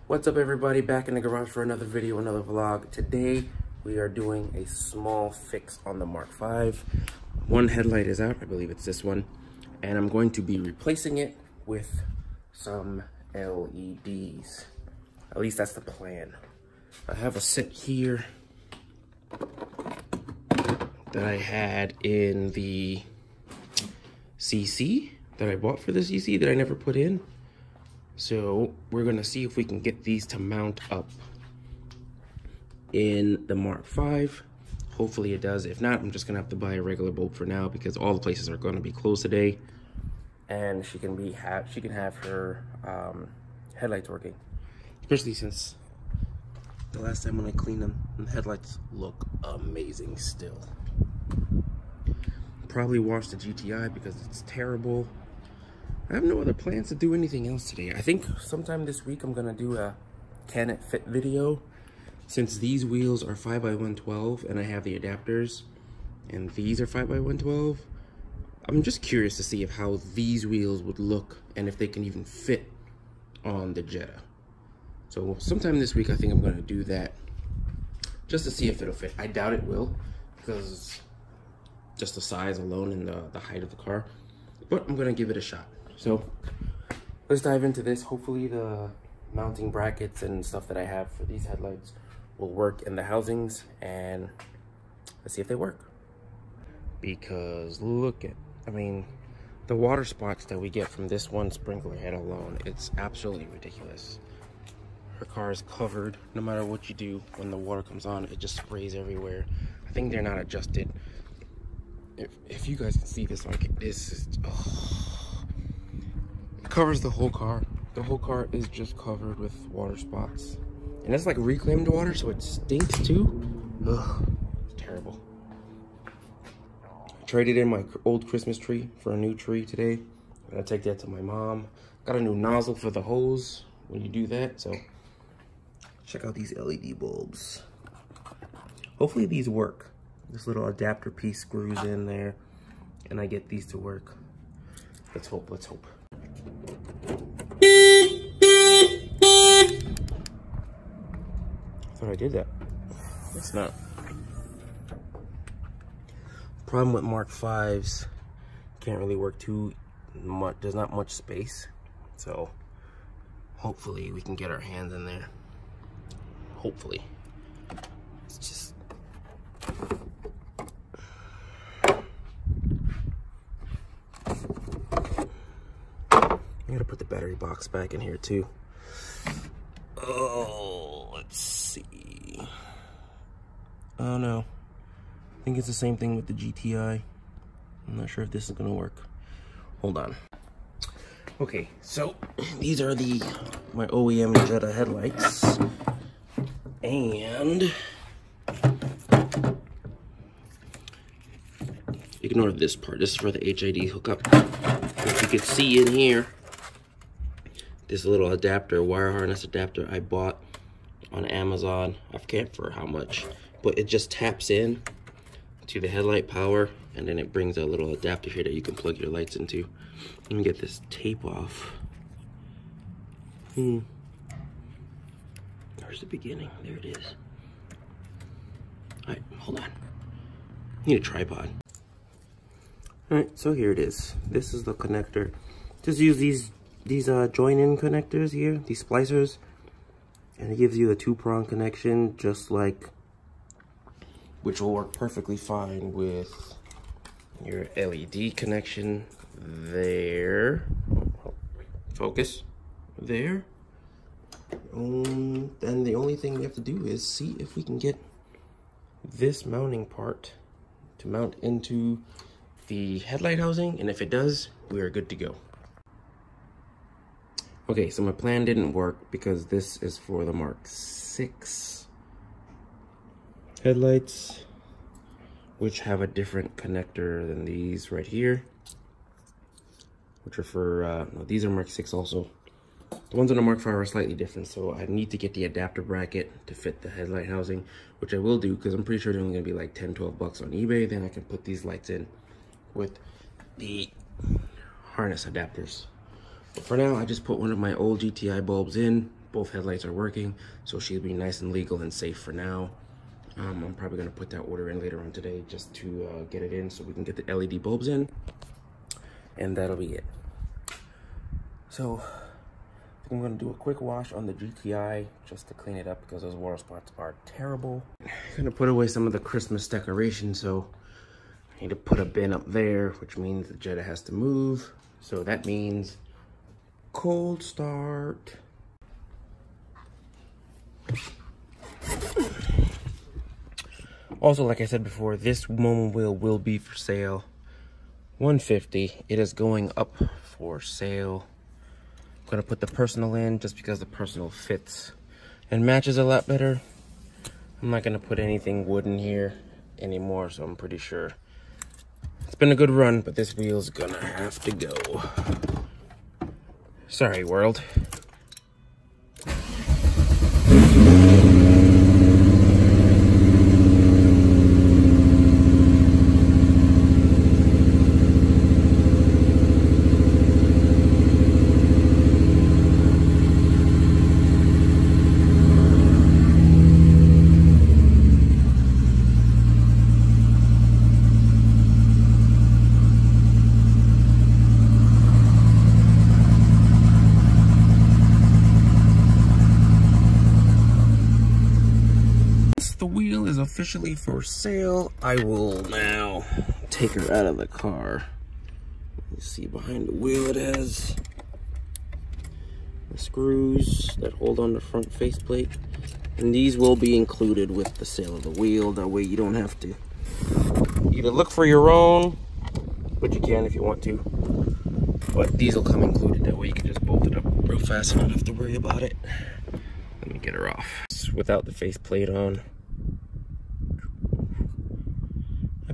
What's up everybody, back in the garage for another video, another vlog. Today we are doing a small fix on the Mark V. One headlight is out, I believe it's this one, and I'm going to be replacing it with some LEDs. At least that's the plan. I have a set here that I had in the CC that I bought for the CC that I never put in. So we're gonna see if we can get these to mount up in the Mark V. Hopefully it does. If not, I'm just gonna have to buy a regular bulb for now because all the places are gonna be closed today. And she can have her headlights working. Especially since the last time when I cleaned them, the headlights look amazing still. Probably wash the GTI because it's terrible. I have no other plans to do anything else today. I think sometime this week I'm gonna do a can it fit video. Since these wheels are 5x112 and I have the adapters and these are 5x112, I'm just curious to see how these wheels would look and if they can even fit on the Jetta. So sometime this week I think I'm gonna do that just to see if it'll fit. I doubt it will because just the size alone and the height of the car, but I'm gonna give it a shot. So let's dive into this. Hopefully the mounting brackets and stuff that I have for these headlights will work in the housings, and let's see if they work. Because look at, I mean, the water spots that we get from this one sprinkler head alone, it's absolutely ridiculous. Her car is covered. No matter what you do, when the water comes on, it just sprays everywhere. I think they're not adjusted. If you guys can see this, like, this is, it covers the whole car. The whole car is just covered with water spots. And it's like reclaimed water, so it stinks too. Ugh, it's terrible. I traded in my old Christmas tree for a new tree today. I'm gonna take that to my mom. Got a new nozzle for the hose when you do that, so check out these LED bulbs. Hopefully these work. This little adapter piece screws in there and I get these to work. Let's hope, let's hope. I thought I did that. It's not. Problem with Mark V's, can't really work too much, there's not much space. So hopefully we can get our hands in there. Hopefully. It's just, I gotta put the battery box back in here too. Oh, let's see. Oh no. I think it's the same thing with the GTI. I'm not sure if this is gonna work. Hold on. Okay, so these are my OEM Jetta headlights. And ignore this part. This is for the HID hookup. If you can see in here, this little adapter, wire harness adapter I bought on Amazon. I forget for how much, but it just taps in to the headlight power, and then it brings a little adapter here that you can plug your lights into. Let me get this tape off. Where's the beginning? There it is. All right, hold on. I need a tripod. All right, so here it is. This is the connector. Just use these join-in connectors here, these splicers, and it gives you a 2-prong connection, just like, which will work perfectly fine with your LED connection there. Focus there. Then the only thing we have to do is see if we can get this mounting part to mount into the headlight housing, and if it does, we are good to go. Okay, so my plan didn't work because this is for the Mark VI headlights, which have a different connector than these right here, which are for, no, these are Mark VI also. The ones on the Mark V are slightly different, so I need to get the adapter bracket to fit the headlight housing, which I will do because I'm pretty sure they're only going to be like 10, 12 bucks on eBay. Then I can put these lights in with the harness adapters. But for now, I just put one of my old GTI bulbs in, both headlights are working, so she'll be nice and legal and safe for now. I'm probably gonna put that order in later on today just to get it in so we can get the LED bulbs in, and that'll be it. So I think I'm gonna do a quick wash on the GTI just to clean it up because those water spots are terrible. I'm gonna put away some of the Christmas decorations, so I need to put a bin up there, which means the Jetta has to move. So that means cold start. Also, like I said before, this Momo wheel will be for sale. $150. It is going up for sale. I'm gonna put the personal in just because the personal fits and matches a lot better. I'm not gonna put anything wooden here anymore, so I'm pretty sure it's been a good run, but this wheel's gonna have to go. Sorry, world. The wheel is officially for sale. I will now take her out of the car. You see behind the wheel it has the screws that hold on the front faceplate, and these will be included with the sale of the wheel. That way you don't have to either look for your own, but you can if you want to, but these will come included. That way you can just bolt it up real fast and not have to worry about it. Let me get her off. It's without the faceplate on.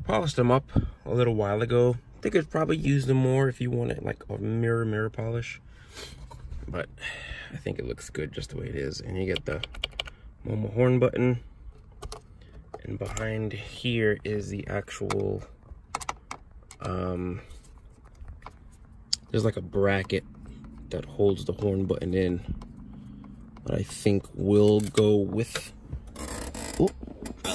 Polished them up a little while ago. I think I'd probably use them more if you want it like a mirror polish, but I think it looks good just the way it is. And you get the Momo horn button, and behind here is the actual there's like a bracket that holds the horn button in that I think will go with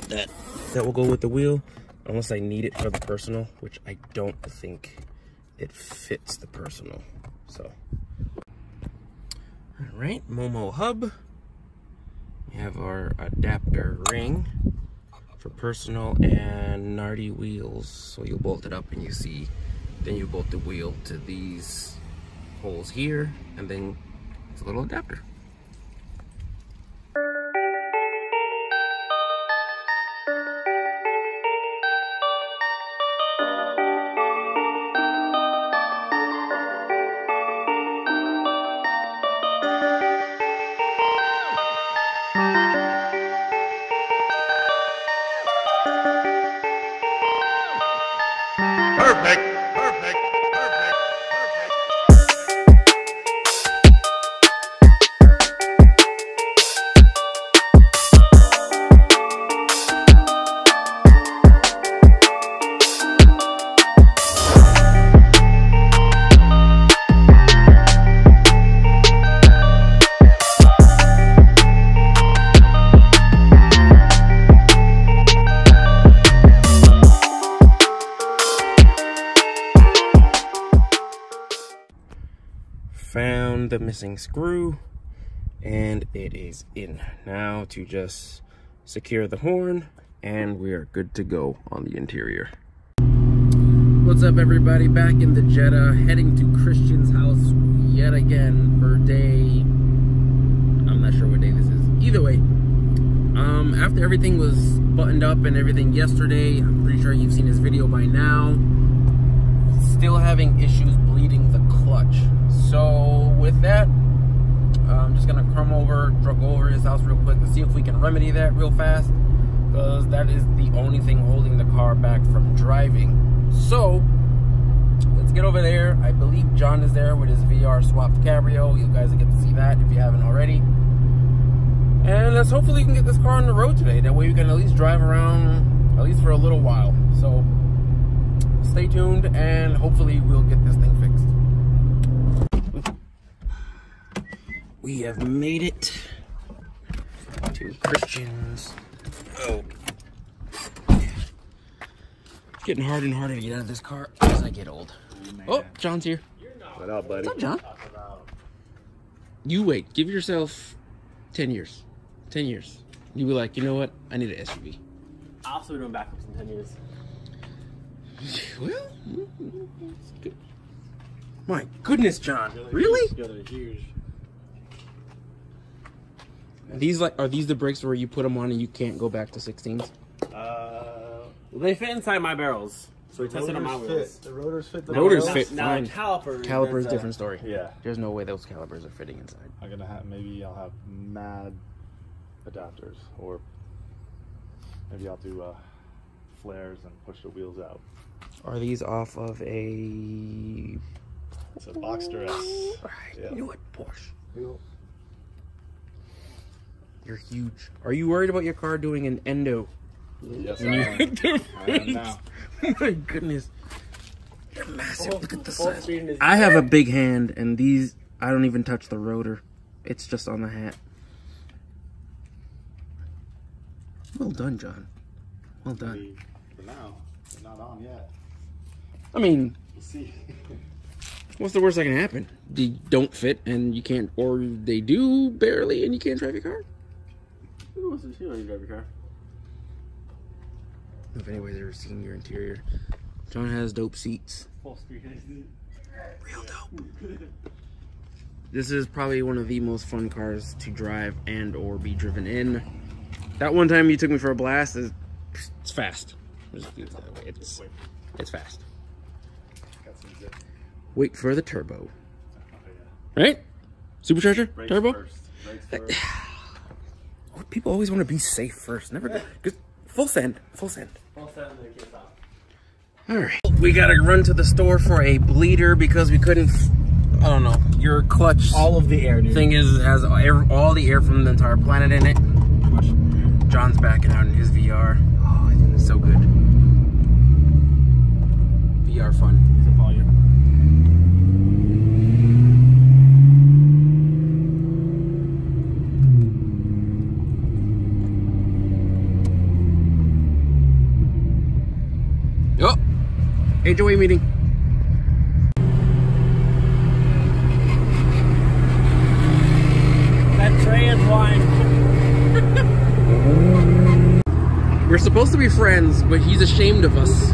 that will go with the wheel. Unless I need it for the personal, which I don't think it fits the personal. So, all right, Momo hub. We have our adapter ring for personal and Nardi wheels. So you bolt it up and you see, then you bolt the wheel to these holes here, and then it's a little adapter. Perfect, perfect, perfect, perfect. Found the missing screw, and it is in. Now to just secure the horn, and we are good to go on the interior. What's up, everybody? Back in the Jetta, heading to Christian's house yet again for day, I'm not sure what day this is. Either way, after everything was buttoned up and everything yesterday, I'm pretty sure you've seen this video by now, still having issues bleeding the clutch. So with that, I'm just gonna come over, go over his house real quick to see if we can remedy that real fast, because that is the only thing holding the car back from driving. So let's get over there. I believe John is there with his VR swapped Cabrio. You guys will get to see that if you haven't already. And let's hopefully we can get this car on the road today. That way we can at least drive around, at least for a little while. So stay tuned, and hopefully we'll get this thing fixed. we have made it to Christian's. Oh. It's getting harder and harder to get out of this car as I get old. Oh, John's here. What up, buddy? What's up, John? You wait. Give yourself 10 years. 10 years. You be like, you know what? I need an SUV. I'll also be doing backups in 10 years. Well, it's good. My goodness, John. Really? Yeah, they're huge. Are these the brakes where you put them on and you can't go back to 16s? They fit inside my barrels. So we tested on my wheels. The rotors fit. The Rotors barrels. fit Now fine. the calipers. Calipers, there's a- different story. Yeah. There's no way those calipers are fitting inside. I'm gonna have I'll have mad adapters, or maybe I'll do flares and push the wheels out. Are these off of a... It's a Boxster S. Alright, Yeah. you know what? Porsche. You're huge. Are you worried about your car doing an endo? Yes, When you I hit the am. I am brakes? now. My goodness. They're massive. Look at the Full size. screen is- I have a big hand, and these, I don't even touch the rotor. It's just on the hat. Well done, John. Well done. For now, they're not on yet. I mean, We'll see. what's the worst that can happen? They don't fit, and you can't, or they do barely, and you can't drive your car? Who wants to see when you drive your car? If anybody's ever seen your interior. John has dope seats. Full screen. Real dope. This is probably one of the most fun cars to drive and or be driven in. That one time you took me for a blast, it's fast. It's fast. Got some zip. Wait for the turbo. Oh, yeah. Right? Supercharger? Brakes Turbo? first. Brakes first. People always want to be safe first. Never. Full send. Full send. Full set and they can't stop. Alright. We gotta run to the store for a bleeder because we couldn't. I don't know. Your clutch All of the air, dude. thing has all the air from the entire planet in it. John's backing out in his VR. Oh, I think it's so good. VR fun. He's a volume. Oh! HOA meeting. That trans line. We're supposed to be friends, but he's ashamed of us.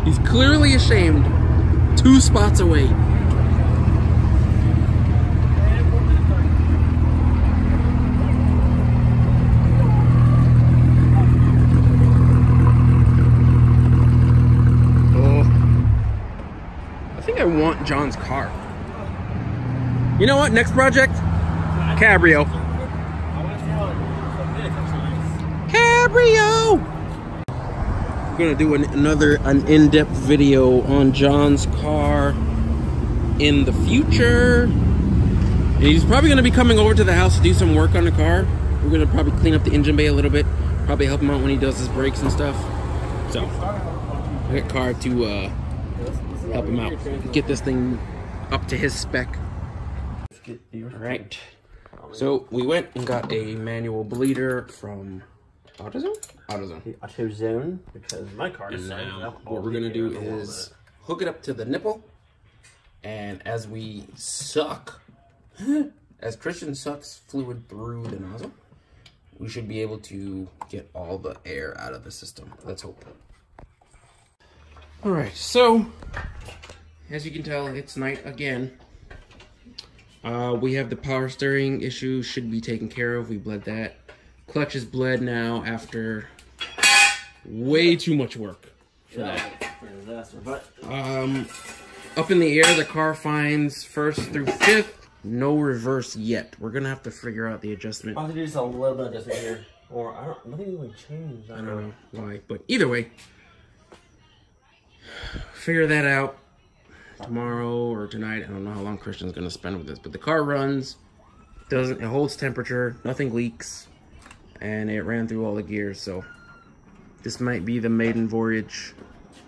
He's clearly ashamed. 2 spots away. Oh. I think I want John's car. You know what? Next project? Cabrio. I want to see how it actually Cabrio! We're gonna do an in-depth video on John's car in the future. And he's probably gonna be coming over to the house to do some work on the car. We're gonna probably clean up the engine bay a little bit. Probably help him out when he does his brakes and stuff. So, I got a car to help him out. Get this thing up to his spec. Alright. So, we went and got a manual bleeder from AutoZone? AutoZone. I chose Zone because my car is And now what we're gonna do is hook it up to the nipple, and as we suck, as Christian sucks fluid through the nozzle, we should be able to get all the air out of the system. Let's hope. All right, so as you can tell, it's night again. We have the power steering issue, should be taken care of. We bled that. Clutch is bled now after way too much work for that. Disaster, but Up in the air, the car finds 1st through 5th. No reverse yet. We're gonna have to figure out the adjustment. I'll have to do just a little bit of adjustment here, or nothing really changed. I don't know why, but either way, figure that out tomorrow or tonight. I don't know how long Christian's gonna spend with this, but the car runs, it holds temperature, nothing leaks, and it ran through all the gears. So this might be the maiden voyage.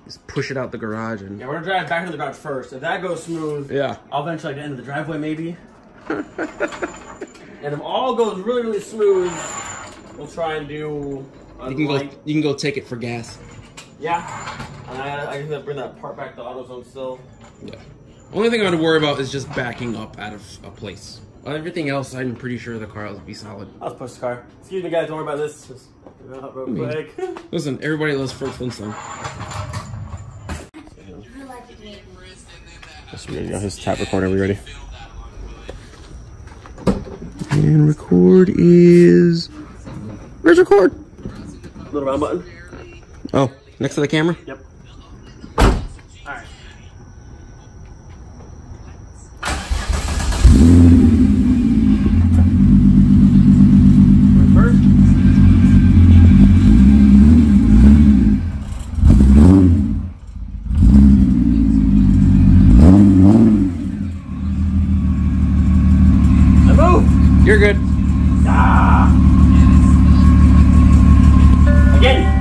Just push it out the garage and Yeah, we're gonna drive back to the garage first. If that goes smooth, yeah. I'll eventually get into the driveway maybe. And if all goes really, really smooth, we'll try and do. You can go take it for gas. Yeah. And I can bring that part back to AutoZone still. Yeah. Only thing I would worry about is just backing up out of a place. Everything else, I'm pretty sure the car will be solid. Let's push the car. Excuse me, guys. Don't worry about this. Just get it out real quick. Listen, everybody loves Fred Flintstone. His tap recorder. Are we ready? And record is... Where's record? Little round button. Oh, next to the camera? Yep. Alright. First. You're good. Again.